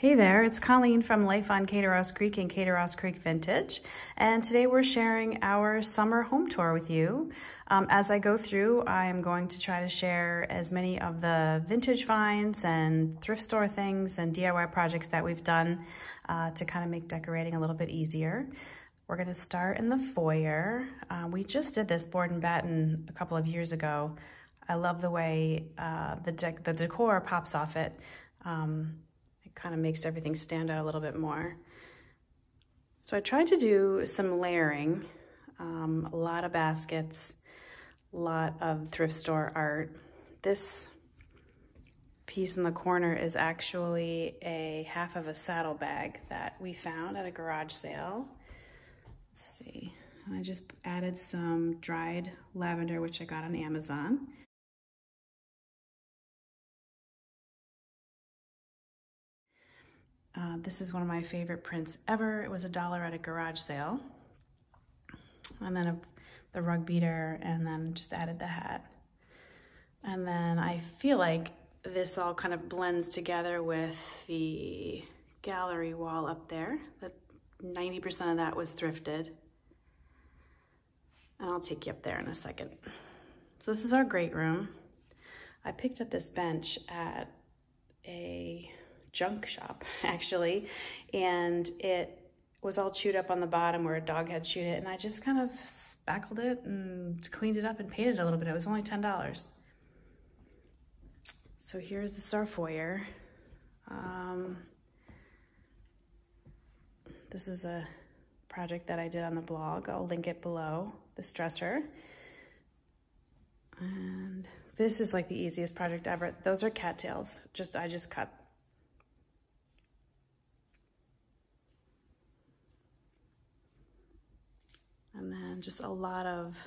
Hey there, it's Colleen from Life on Kaydeross Creek and Kaydeross Creek Vintage, and today we're sharing our summer home tour with you. As I go through, I'm going to try to share as many of the vintage finds and thrift store things and DIY projects that we've done to kind of make decorating a little bit easier. We're going to start in the foyer. We just did this board and batten a couple of years ago. I love the way the decor pops off it. Kind of makes everything stand out a little bit more. So I tried to do some layering, a lot of baskets, a lot of thrift store art. This piece in the corner is actually a half of a saddlebag that we found at a garage sale. Let's see, I just added some dried lavender, which I got on Amazon. This is one of my favorite prints ever. It was $1 at a garage sale. And then the rug beater, and then just added the hat. And then I feel like this all kind of blends together with the gallery wall up there. That 90% of that was thrifted. And I'll take you up there in a second. So this is our great room. I picked up this bench at a junk shop actually, and it was all chewed up on the bottom where a dog had chewed it, and I just kind of spackled it and cleaned it up and painted it a little bit. It was only $10. So here's our foyer. This is a project that I did on the blog. I'll link it below, this dresser. And this is like the easiest project ever. Those are cattails. I just cut. And then just a lot of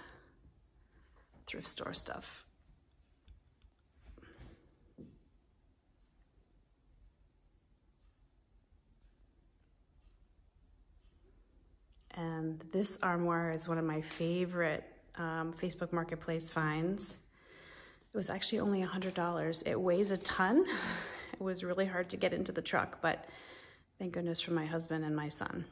thrift store stuff. And this armoire is one of my favorite Facebook Marketplace finds. It was actually only $100. It weighs a ton. It was really hard to get into the truck, but thank goodness for my husband and my son.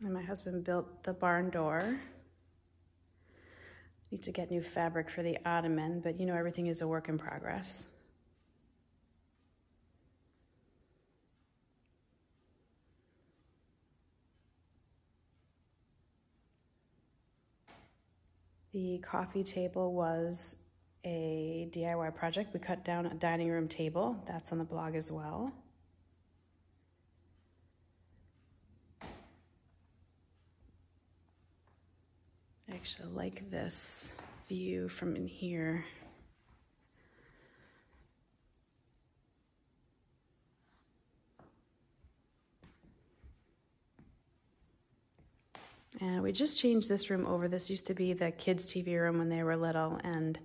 And my husband built the barn door. Need to get new fabric for the ottoman, but you know, everything is a work in progress. The coffee table was a DIY project. We cut down a dining room table. That's on the blog as well. I actually like this view from in here. And we just changed this room over. This used to be the kids' TV room when they were little, and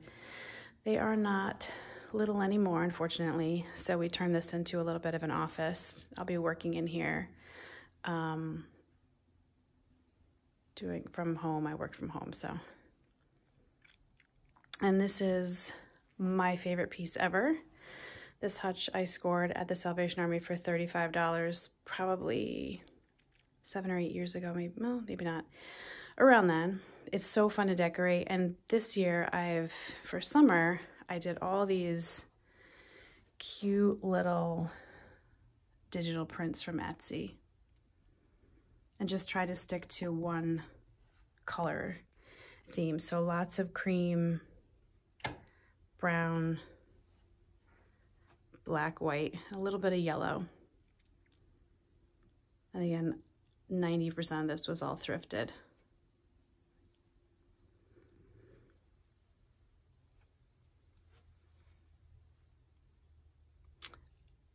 they are not little anymore, unfortunately. So we turned this into a little bit of an office. I'll be working in here. Doing from home, I work from home, so. And this is my favorite piece ever. This hutch I scored at the Salvation Army for $35, probably 7 or 8 years ago, maybe, well, maybe not, around then. It's so fun to decorate, and this year for summer, I did all these cute little digital prints from Etsy. And just try to stick to one color theme. So lots of cream, brown, black, white, a little bit of yellow. And again, 90% of this was all thrifted.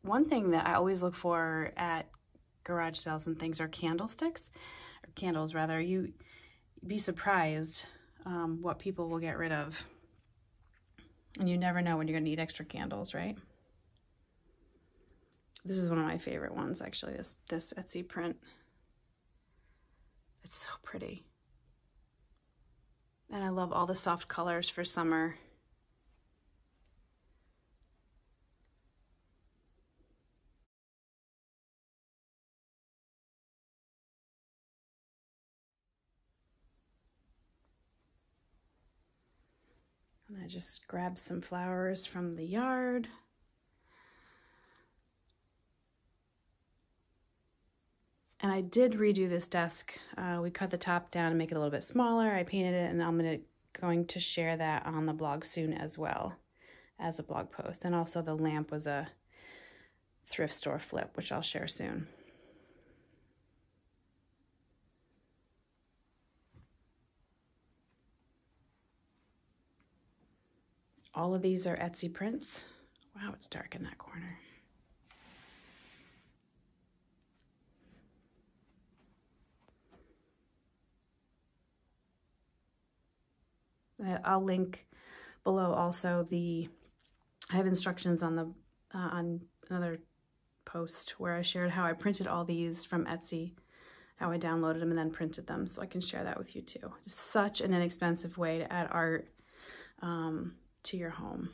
One thing that I always look for at garage sales and things are candlesticks, or candles rather. You'd be surprised what people will get rid of. And you never know when you're gonna need extra candles, right? This is one of my favorite ones, actually, this Etsy print. It's so pretty. And I love all the soft colors for summer. And I just grabbed some flowers from the yard. And I did redo this desk. We cut the top down and make it a little bit smaller. I painted it, and I'm going to share that on the blog soon as well as a blog post. And also the lamp was a thrift store flip, which I'll share soon. All of these are Etsy prints. Wow, it's dark in that corner. I'll link below also I have instructions on on another post where I shared how I printed all these from Etsy, how I downloaded them and then printed them, so I can share that with you too. It's such an inexpensive way to add art to your home.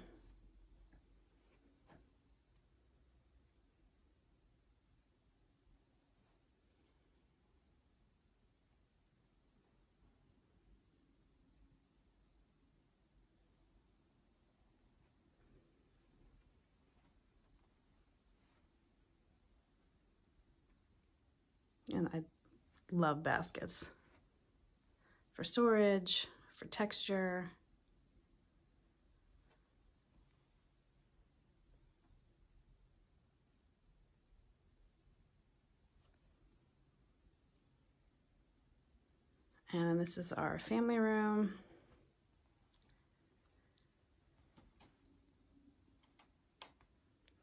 And I love baskets for storage, for texture. And this is our family room.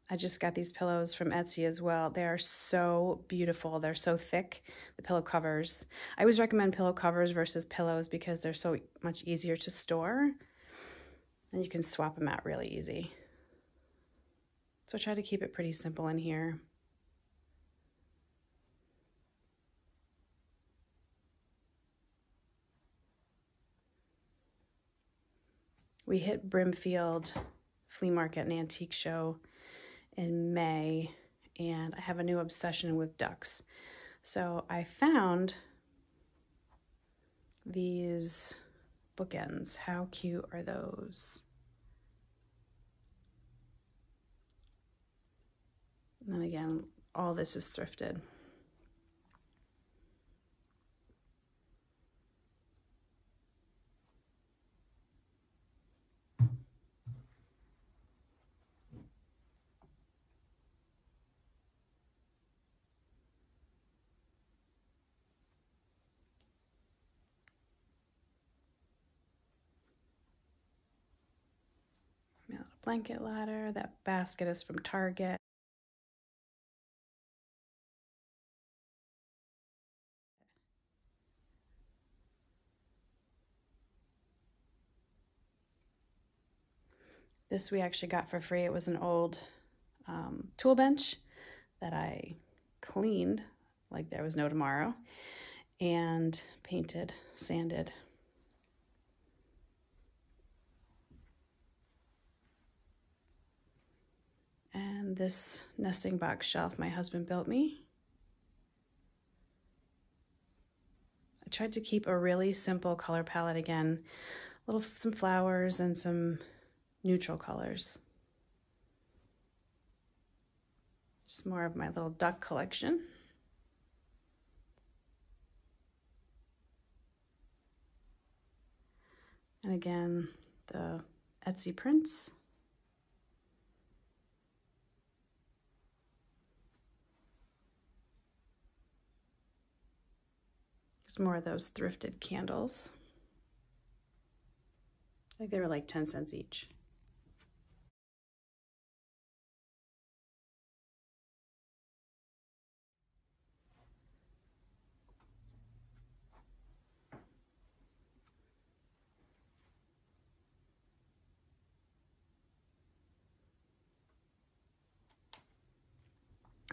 I just got these pillows from Etsy as well. They are so beautiful. They're so thick, the pillow covers. I always recommend pillow covers versus pillows because they're so much easier to store. And you can swap them out really easy. So I try to keep it pretty simple in here. We hit Brimfield Flea Market and Antique Show in May, and I have a new obsession with ducks. So I found these bookends. How cute are those? And then again, all this is thrifted. My little blanket ladder. That basket is from Target. This we actually got for free. It was an old tool bench that I cleaned like there was no tomorrow and painted, sanded. And this nesting box shelf my husband built me. I tried to keep a really simple color palette again, some flowers and some neutral colors. Just more of my little duck collection. And again, the Etsy prints. There's more of those thrifted candles. I think they were like 10 cents each.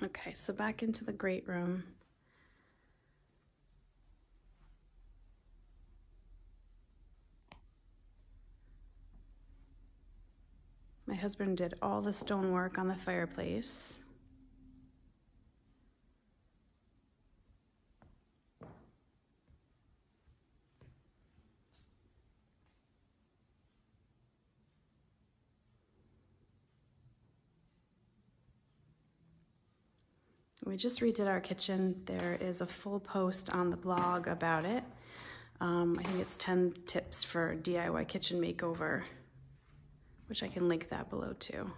Okay, so back into the great room. My husband did all the stonework on the fireplace. We just redid our kitchen. There is a full post on the blog about it. I think it's 10 tips for DIY kitchen makeover, which I can link that below too.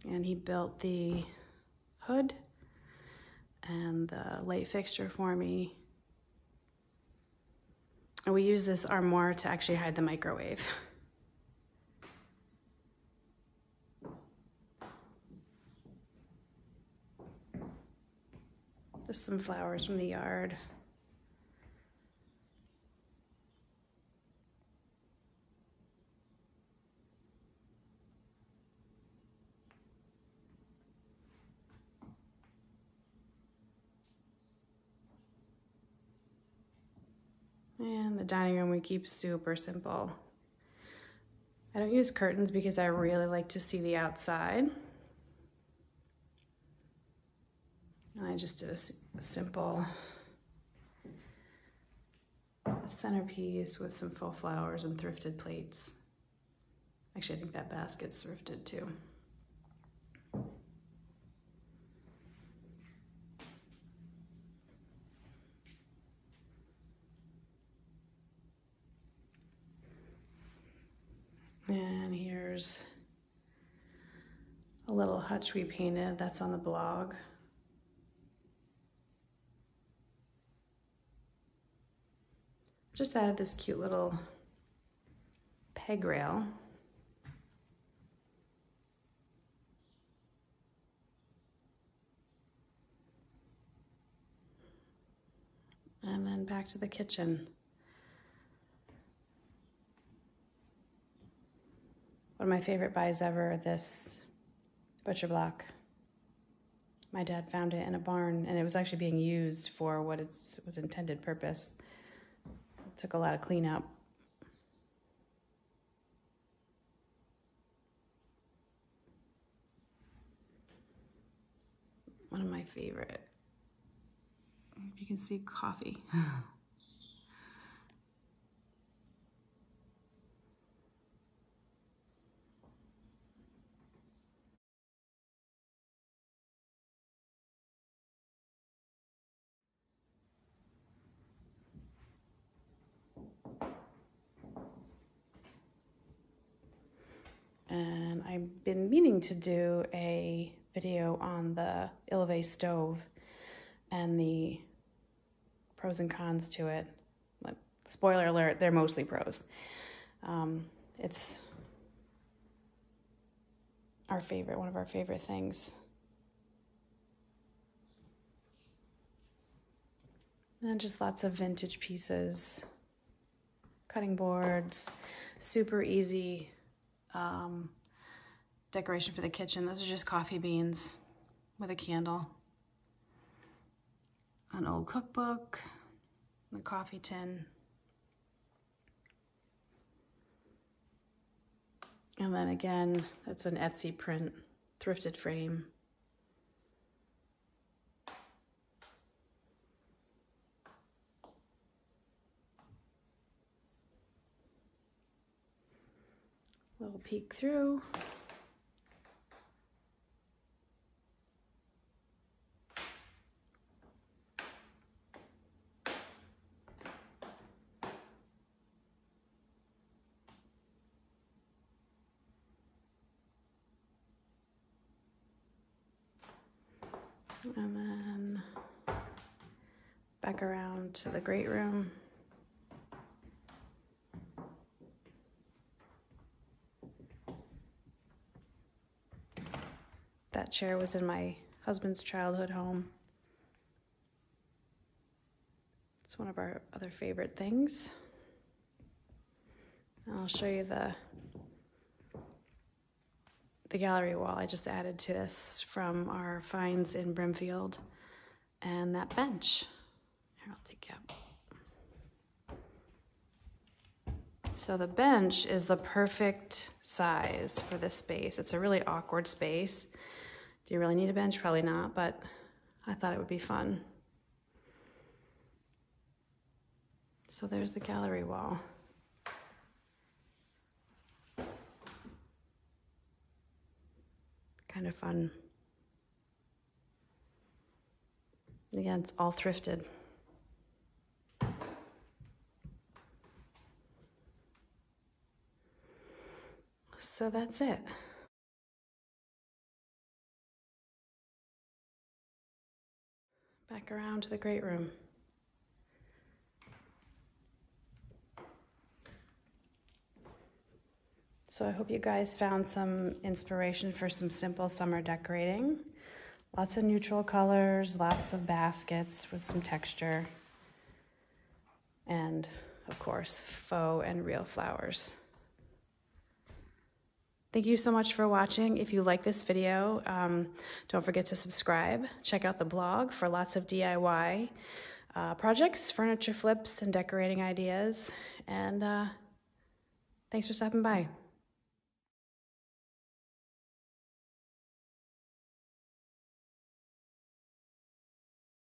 And he built the hood and the light fixture for me. And we use this armoire to actually hide the microwave. Just some flowers from the yard. And the dining room we keep super simple. I don't use curtains because I really like to see the outside. And I just did a simple centerpiece with some faux flowers and thrifted plates. Actually, I think that basket's thrifted too. And here's a little hutch we painted that's on the blog. Just added this cute little peg rail. And then back to the kitchen. One of my favorite buys ever, this butcher block. My dad found it in a barn, and it was actually being used for what it was intended purpose. It took a lot of cleanup. One of my favorite. If you can see coffee. And I've been meaning to do a video on the Ilve stove and the pros and cons to it. Like, spoiler alert, they're mostly pros. It's our favorite, one of our favorite things. And just lots of vintage pieces, cutting boards, super easy decoration for the kitchen. Those are just coffee beans with a candle, an old cookbook, the coffee tin, and then again, that's an Etsy print, thrifted frame. Little peek through. And then back around to the great room. That chair was in my husband's childhood home. It's one of our other favorite things. And I'll show you the gallery wall I just added to this from our finds in Brimfield. And that bench. Here, I'll take you up. So the bench is the perfect size for this space. It's a really awkward space. Do you really need a bench? Probably not, but I thought it would be fun. So there's the gallery wall. Kind of fun. Again, it's all thrifted. So that's it. Back around to the great room. So I hope you guys found some inspiration for some simple summer decorating. Lots of neutral colors, lots of baskets with some texture, and of course, faux and real flowers. Thank you so much for watching. If you like this video, don't forget to subscribe. Check out the blog for lots of DIY projects, furniture flips, and decorating ideas. And thanks for stopping by.